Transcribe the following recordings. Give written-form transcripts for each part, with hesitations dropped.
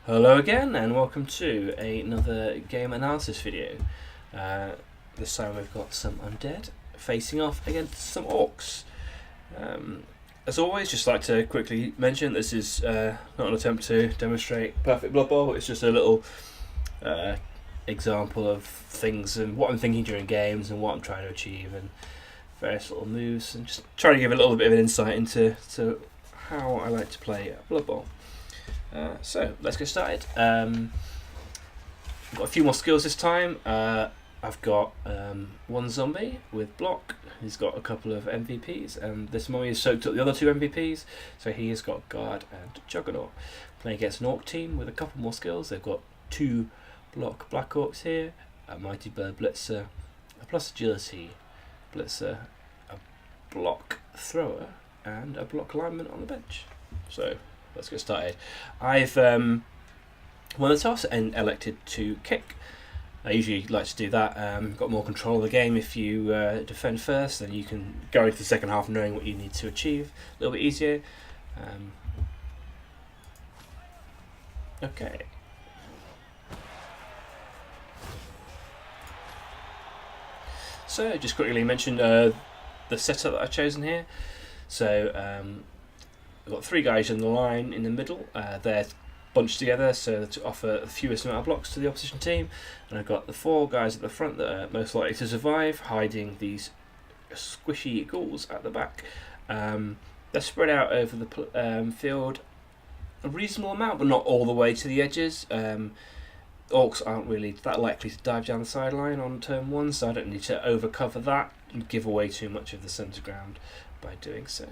Hello again and welcome to another game analysis video. This time we've got some Undead facing off against some Orcs. As always, just like to quickly mention this is not an attempt to demonstrate perfect Blood Bowl, it's just a little example of things and what I'm thinking during games and what I'm trying to achieve and various little moves, and just trying to give a little bit of an insight into how I like to play Blood Bowl. So let's get started. I've got a few more skills this time. I've got one zombie with block. He's got a couple of MVPs, and this mummy has soaked up the other two MVPs, so he has got guard and juggernaut. Playing against an orc team with a couple more skills. They've got two block black orcs here, a mighty bird blitzer, a plus agility blitzer, a block thrower, and a block lineman on the bench. So let's get started. I've won the toss and elected to kick. I usually like to do that. Got more control of the game if you defend first, then you can go into the second half knowing what you need to achieve a little bit easier. Okay. So just quickly mention the setup that I've chosen here. So I've got three guys in the line in the middle. They're bunched together so to offer the fewest amount of blocks to the opposition team. And I've got the four guys at the front that are most likely to survive, hiding these squishy ghouls at the back. They're spread out over the field a reasonable amount, but not all the way to the edges. Orcs aren't really that likely to dive down the sideline on turn one, so I don't need to overcover that and give away too much of the centre ground by doing so.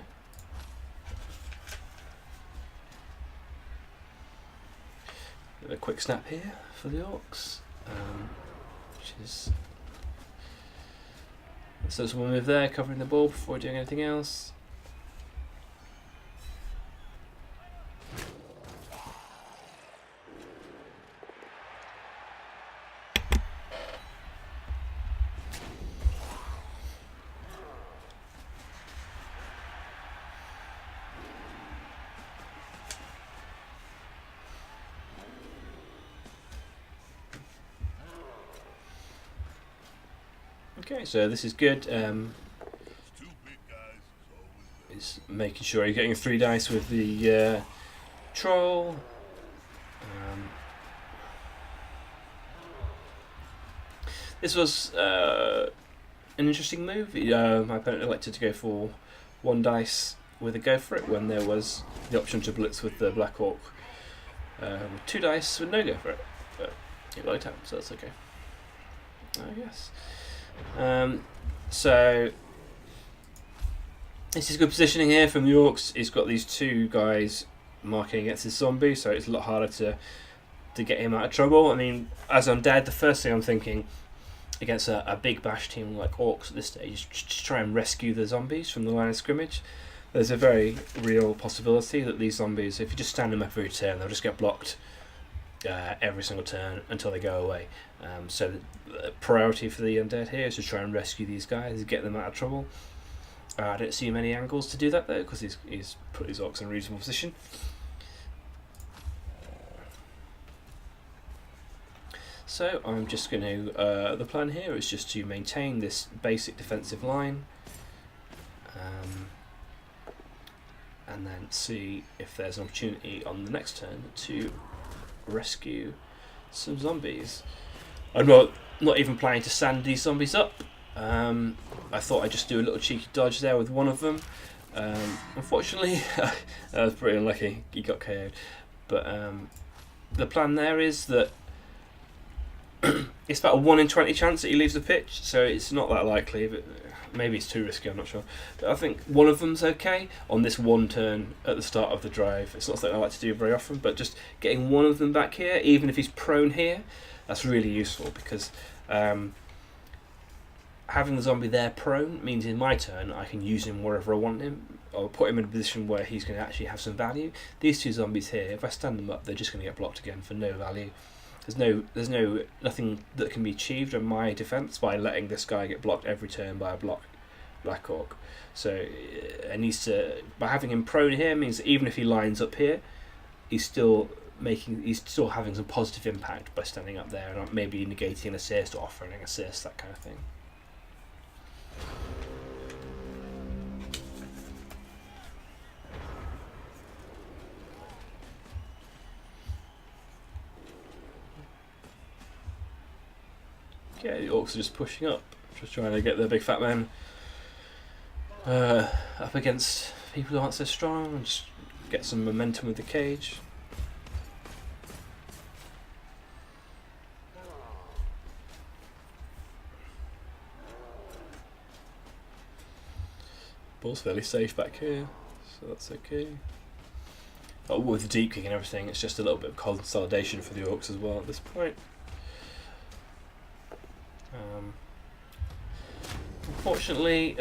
A quick snap here for the Orcs, which is so there's one move there covering the ball before doing anything else. Okay, so this is good. Is making sure you're getting 3 dice with the troll. This was an interesting move. My opponent elected to go for 1 dice with a go for it when there was the option to blitz with the black orc. 2 dice with no go for it, but he liked it, so that's okay, I guess. So this is good positioning here from the Orcs. He's got these 2 guys marking against his zombie, so it's a lot harder to get him out of trouble. I mean, as Undead, the first thing I'm thinking against a big bash team like Orcs at this stage is just try and rescue the zombies from the line of scrimmage. There's a very real possibility that these zombies, if you just stand them up every turn, they'll just get blocked every single turn until they go away. So the priority for the Undead here is to try and rescue these guys, get them out of trouble. I don't see many angles to do that though, because he's put his Orcs in a reasonable position. So I'm just going to, the plan here is just to maintain this basic defensive line, and then see if there's an opportunity on the next turn to rescue some zombies. I'm not even planning to stand these zombies up. I thought I'd just do a little cheeky dodge there with one of them. Unfortunately, that was pretty unlucky. He got KO'd. But the plan there is that it's about a 1 in 20 chance that he leaves the pitch, so it's not that likely, but maybe it's too risky, I'm not sure. But I think one of them's okay on this 1 turn at the start of the drive. It's not something I like to do very often, but just getting one of them back here, even if he's prone here, that's really useful, because having the zombie there prone means in my turn I can use him wherever I want him, or put him in a position where he's going to actually have some value. These 2 zombies here, if I stand them up, they're just going to get blocked again for no value. There's nothing that can be achieved on my defense by letting this guy get blocked every turn by a black orc. So it needs to, by having him prone here means that even if he lines up here, he's still he's still having some positive impact by standing up there and maybe negating an assist or offering an assist, that kind of thing. Okay, the Orcs are just pushing up, just trying to get the big fat man up against people who aren't so strong and just get some momentum with the cage. Ball's fairly safe back here, so that's okay. Oh, with the deep kick and everything, it's just a little bit of consolidation for the Orcs as well at this point. Unfortunately,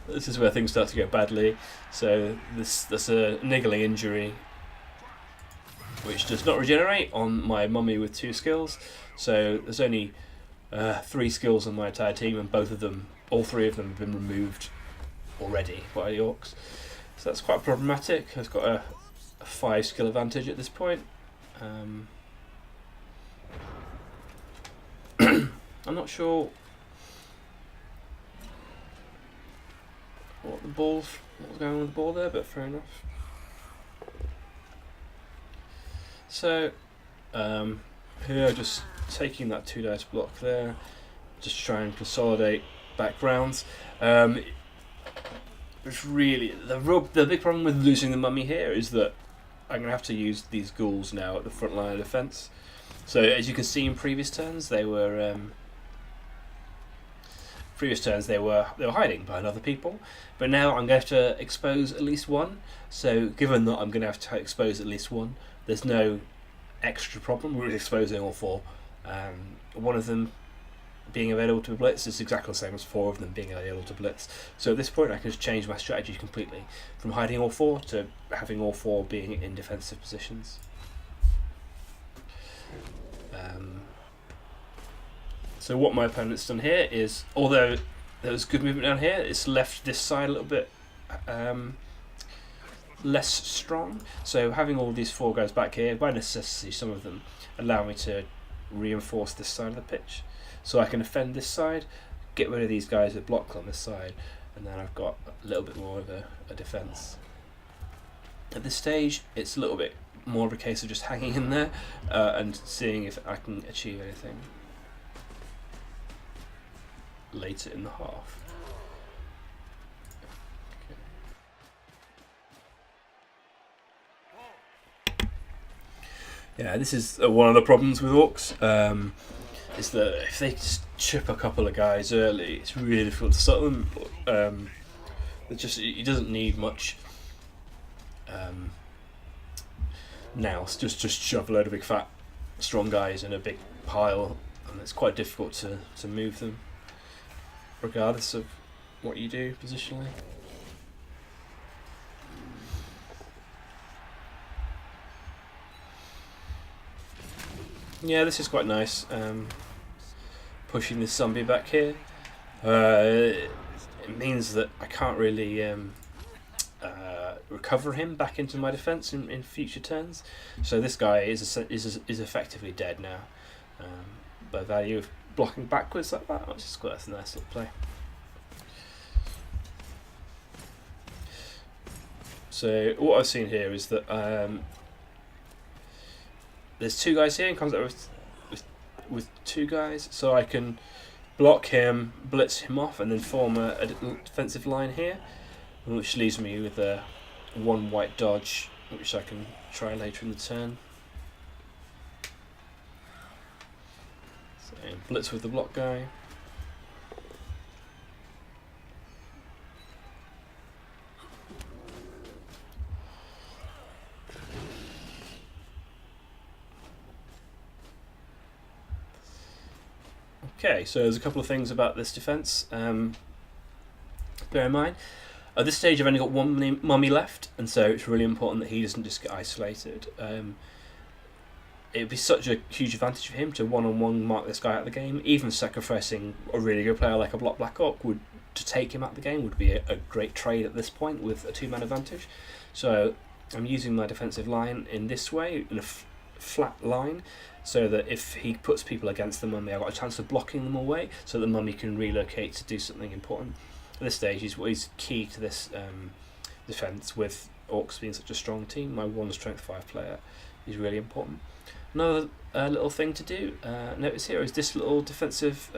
this is where things start to go badly. So there's a niggling injury which does not regenerate on my mummy with 2 skills. So there's only 3 skills on my entire team, and all 3 of them have been removed already by the Orcs. So that's quite problematic. I've got a 5 skill advantage at this point. I'm not sure what was going on with the ball there, but fair enough. So here, just taking that 2 dice block there, just try and consolidate backgrounds. It's really the big problem with losing the mummy here is that I'm gonna have to use these ghouls now at the front line of defence. So as you can see in previous turns, they were hiding behind other people, but now I'm going to have to expose at least one. So given that I'm going to have to expose at least one, there's no extra problem with exposing all 4. One of them being available to blitz is exactly the same as 4 of them being available to blitz. So at this point I can just change my strategy completely from hiding all 4 to having all 4 being in defensive positions. So what my opponent's done here is, although there was good movement down here, it's left this side a little bit less strong. So having all these 4 guys back here, by necessity some of them allow me to reinforce this side of the pitch. So I can defend this side, get rid of these guys that block on this side, and then I've got a little bit more of a defence. At this stage it's a little bit more of a case of just hanging in there and seeing if I can achieve anything later in the half. Okay. Yeah, this is one of the problems with Orcs, is that if they just chip a couple of guys early, it's really difficult to stop them. It doesn't need much now. It's just shove a load of big fat strong guys in a big pile, and it's quite difficult to move them, regardless of what you do positionally. Yeah, this is quite nice. Pushing this zombie back here. It means that I can't really recover him back into my defence in future turns. So this guy is effectively dead now. By value of blocking backwards like that, which is quite a nice little play. So what I've seen here is that there's 2 guys here and comes up with 2 guys, so I can block him, blitz him off, and then form a defensive line here, which leaves me with a 1 white dodge, which I can try later in the turn. So blitz with the block guy. Okay, so there's a couple of things about this defence. Bear in mind, at this stage I've only got 1 mummy left, and so it's really important that he doesn't just get isolated. It would be such a huge advantage for him to one-on-one mark this guy out of the game. Even sacrificing a really good player like a Black Orc to take him out of the game would be a great trade at this point with a 2-man advantage. So I'm using my defensive line in this way, in a flat line, so that if he puts people against the mummy, I've got a chance of blocking them away, so the mummy can relocate to do something important. At this stage, he's key to this defence, with Orcs being such a strong team. My 1 strength 5 player is really important. Another little thing to do, notice here, is this little defensive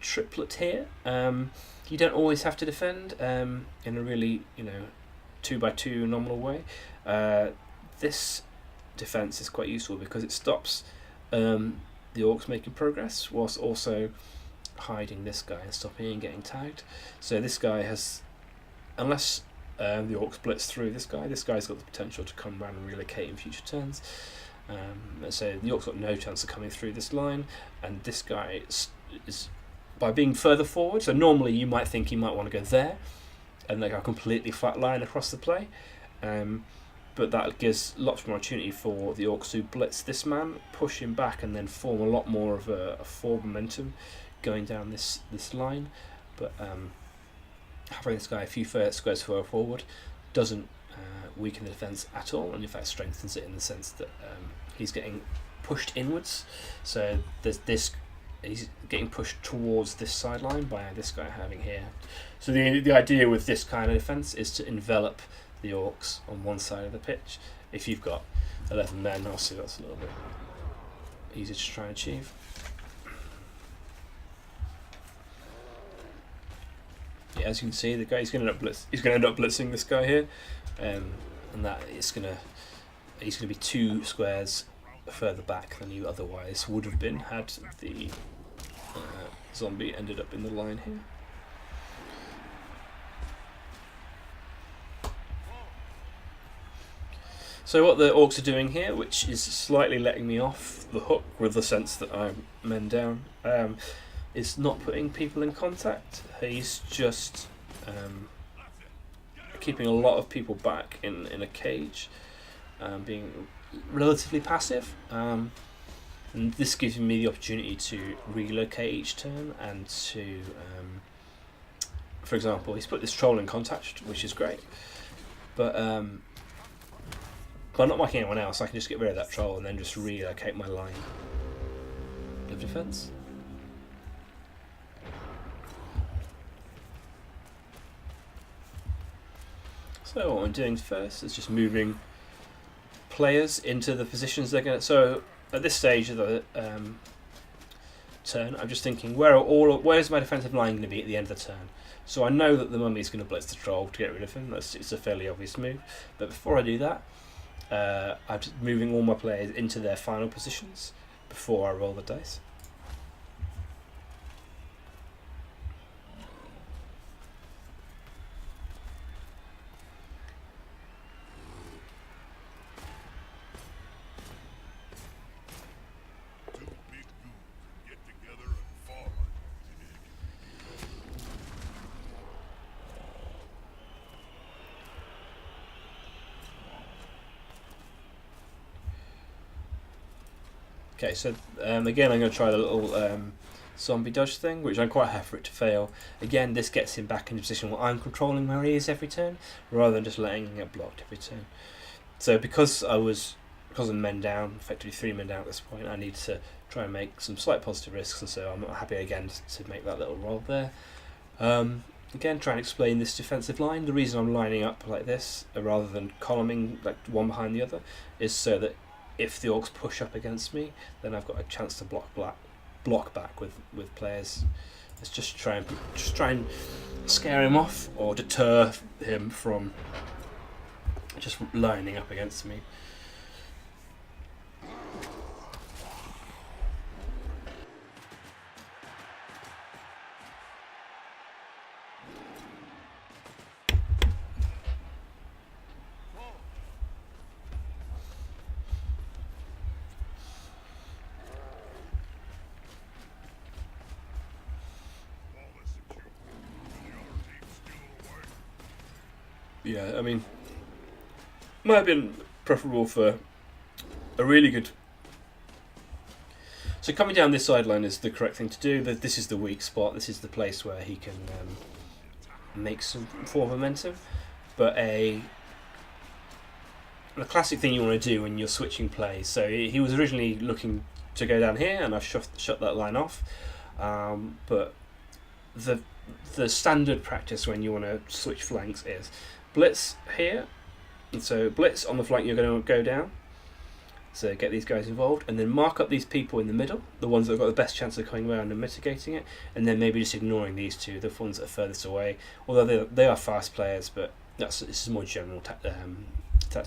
triplet here. You don't always have to defend in a really 2x2 nominal way. This defense is quite useful because it stops the Orcs making progress, whilst also hiding this guy and stopping and getting tagged. So this guy has, unless the Orcs blitz through this guy's got the potential to come around and relocate in future turns. So the Orcs got no chance of coming through this line, and this guy is by being further forward. So normally you might think he might want to go there and like a completely flat line across the play, but that gives lots more opportunity for the Orcs to blitz this man, push him back, and then form a lot more of a forward momentum going down this line. But having this guy a few squares further forward doesn't weaken the defence at all, and in fact strengthens it in the sense that he's getting pushed inwards. So he's getting pushed towards this sideline by this guy having here. So the idea with this kind of defence is to envelop the Orcs on one side of the pitch. If you've got 11 men, obviously that's a little bit easier to try and achieve. Yeah, as you can see, the guy's going to end up blitzing this guy here, and that he's going to be 2 squares further back than you otherwise would have been had the zombie ended up in the line here. So what the Orcs are doing here, which is slightly letting me off the hook with the sense that I'm men down, is not putting people in contact. He's just keeping a lot of people back in a cage, being relatively passive. And this gives me the opportunity to relocate each turn and to, for example, he's put this troll in contact, which is great. But by not marking anyone else, I can just get rid of that troll and then just relocate my line of defence. So what I'm doing first is just moving players into the positions they're going to... So at this stage of the turn, I'm just thinking, where's my defensive line going to be at the end of the turn? So I know that the mummy's going to blitz the troll to get rid of him. It's a fairly obvious move. But before I do that, I'm just moving all my players into their final positions before I roll the dice. Okay, so again I'm going to try the little zombie dodge thing, which I'm quite happy for it to fail. Again, this gets him back in a position where I'm controlling where he is every turn, rather than just letting him get blocked every turn. So because I'm men down, effectively 3 men down at this point, I need to try and make some slight positive risks, and so I'm happy again to make that little roll there. Again, try and explain this defensive line. The reason I'm lining up like this, rather than columning like one behind the other, is so that if the Orcs push up against me, then I've got a chance to block back with players. Let's just try and scare him off or deter him from just lining up against me. Yeah, I mean, might have been preferable for a really good... So coming down this sideline is the correct thing to do. This is the weak spot. This is the place where he can make some form of momentum. But a the classic thing you want to do when you're switching plays. So he was originally looking to go down here, and I've shut that line off. But the standard practice when you want to switch flanks is blitz here, and so blitz on the flank you're going to go down. So get these guys involved, and then mark up these people in the middle, the ones that have got the best chance of coming around and mitigating it, and then maybe just ignoring these two, the ones that are furthest away. Although they are fast players, but this is more general tactic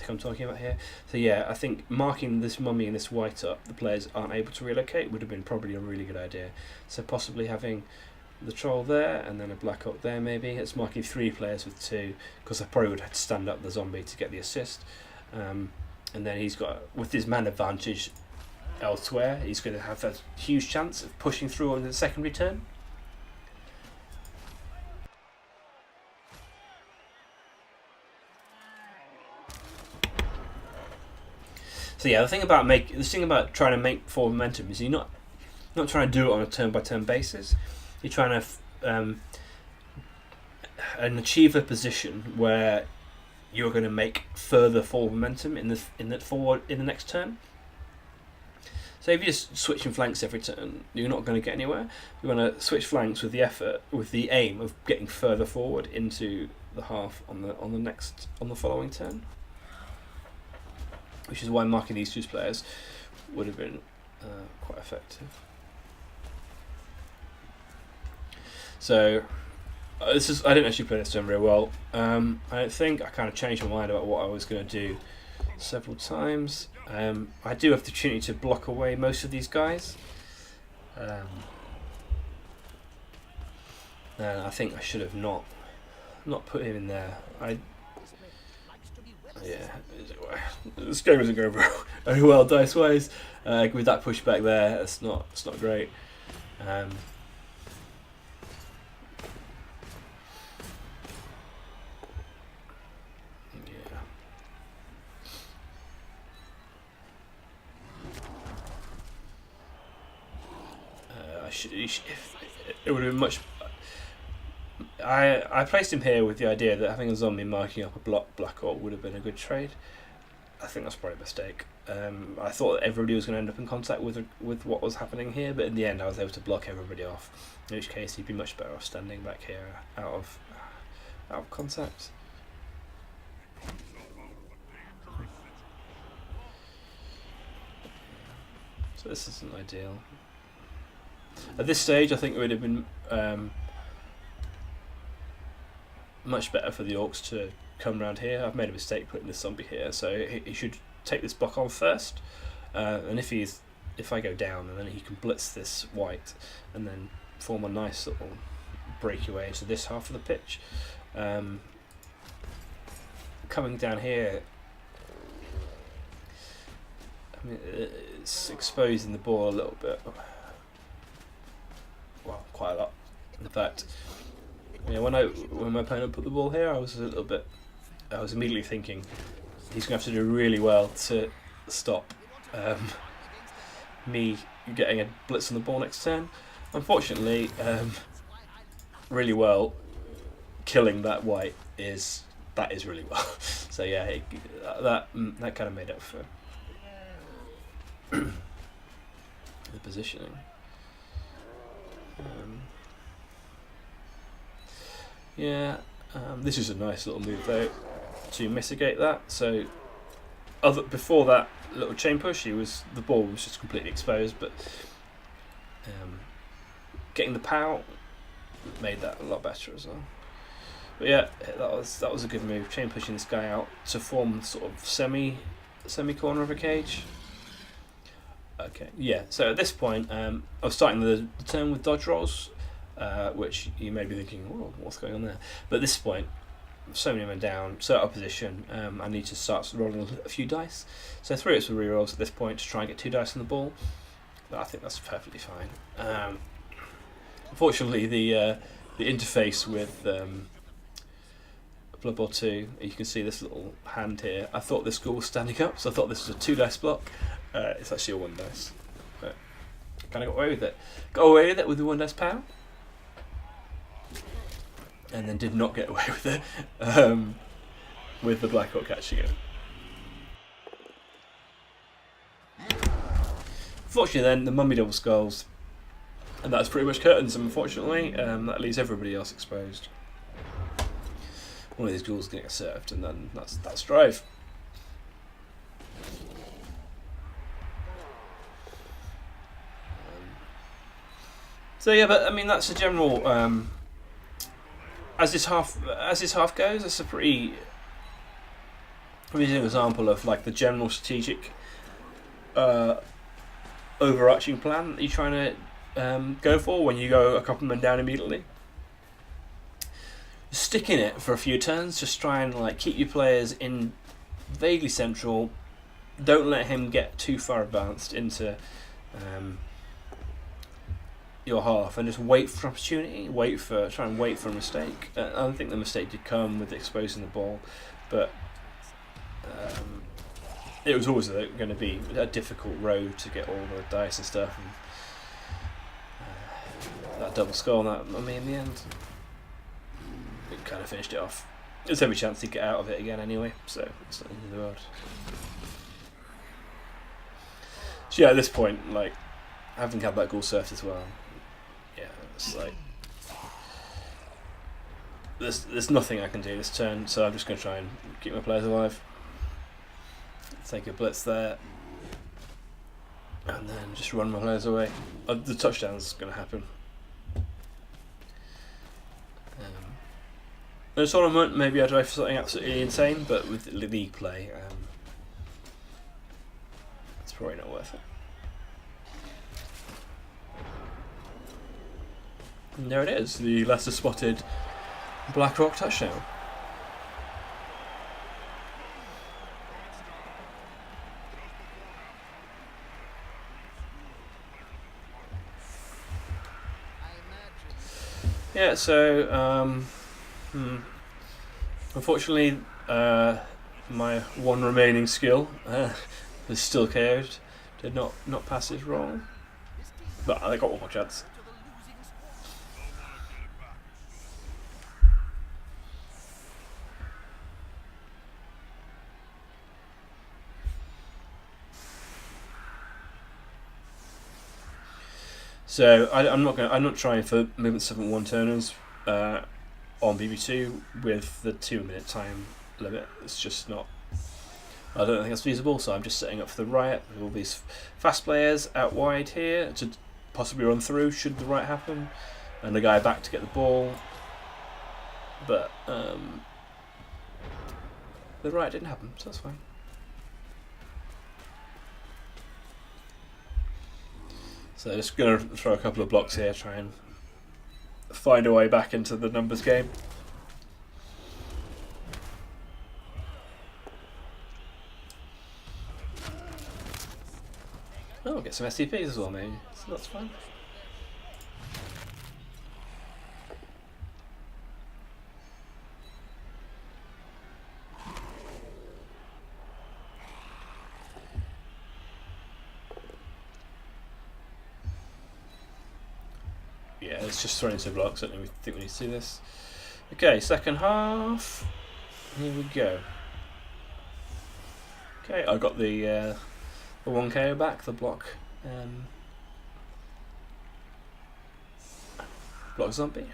I'm talking about here. So yeah, I think marking this mummy and this white up, the players aren't able to relocate, would have been probably a really good idea. So possibly having the troll there, and then a black orc there maybe. It's marking 3 players with 2, because I probably would have to stand up the zombie to get the assist. And then he's got, with his man advantage elsewhere, he's going to have a huge chance of pushing through on the secondary turn. So yeah, the thing about trying to make forward momentum is you're not trying to do it on a turn-by-turn basis. You're trying to and achieve a position where you're going to make further forward momentum in the next turn. So if you're just switching flanks every turn, you're not going to get anywhere. You're going to switch flanks with the aim of getting further forward into the half on the following turn. Which is why marking these 2 players would have been quite effective. So I didn't actually play this turn very well. I don't think. I kind of changed my mind about what I was going to do several times. I do have the opportunity to block away most of these guys. And I think I should have not put him in there. This game isn't going very well dice-wise. With that pushback there, it's not great. It would have been much. I placed him here with the idea that having a zombie marking up a black orc would have been a good trade. I think that's probably a mistake. I thought that everybody was going to end up in contact with what was happening here, but in the end I was able to block everybody off. In which case he'd be much better off standing back here out of contact. So this isn't ideal. At this stage, I think it would have been much better for the orcs to come around here. I've made a mistake putting this zombie here, so he should take this block on first. And if I go down, and then he can blitz this white, and then form a nice little breakaway into this half of the pitch. Coming down here, I mean, it's exposing the ball a little bit. Well, quite a lot. In fact, when my opponent put the ball here, I was immediately thinking he's going to have to do really well to stop me getting a blitz on the ball next turn. Unfortunately, really well killing that white is really well. So yeah, that kind of made up for the positioning. This is a nice little move though to mitigate that. So before that little chain push, the ball was just completely exposed, but getting the POW made that a lot better as well. But yeah, that was a good move, chain pushing this guy out to form sort of semi corner of a cage. Okay, yeah, so at this point, I was starting the turn with dodge rolls, which you may be thinking, whoa, what's going on there? But at this point, so many men down, so out of position, I need to start rolling a few dice. So 3 hits with rerolls at this point to try and get 2 dice on the ball. But I think that's perfectly fine. Unfortunately, the interface with Blood Bowl 2, you can see this little hand here. I thought this goal was standing up, so I thought this was a 2 dice block. It's actually a 1 dice. But kind of got away with it. Got away with it with the 1 dice POW. And then did not get away with it with the Black Orc catching it. Unfortunately, then the mummy double skulls, and that's pretty much curtains them. Unfortunately, that leaves everybody else exposed. One of these ghouls going to get served, and then that's drive. So yeah, but I mean that's a general. As this half goes, that's a pretty amazing example of like the general strategic overarching plan that you're trying to go for when you go a couple of men down immediately. Stick in it for a few turns, just try and like keep your players in vaguely central. Don't let him get too far advanced into your half, and just wait for opportunity. Try and wait for a mistake. I don't think the mistake did come with exposing the ball, but it was always going to be a difficult road to get all the dice and stuff. And that double skull, that I mean, in the end, it kind of finished it off. There's every chance to get out of it again anyway, so it's not the end of the world. So yeah, at this point, like having had that ghoul surfed as well, yeah, it's like there's nothing I can do this turn, so I'm just going to try and keep my players alive. Take a blitz there, and then just run my players away. The touchdown's going to happen. In a tournament, maybe I drive for something absolutely insane, but with league play, it's probably not worth it. And there it is, the lesser spotted BlackRock touchdown. Yeah, so unfortunately my one remaining skill was still KO'd. Did not pass his roll, but I got one more chance. So I'm not trying for movement 7-1 turners on BB2 with the 2-minute time limit. It's just not. I don't think that's feasible. So I'm just setting up for the riot with all these fast players out wide here to possibly run through should the riot happen, and the guy back to get the ball. But the riot didn't happen, so that's fine. So just going to throw a couple of blocks here, try and find a way back into the numbers game. Oh, we'll get some SCPs as well, maybe. So that's fine. Yeah, let's just throw into blocks. I don't think we need to see this. Okay, second half. Here we go. Okay, I got the 1 KO back, the block zombie.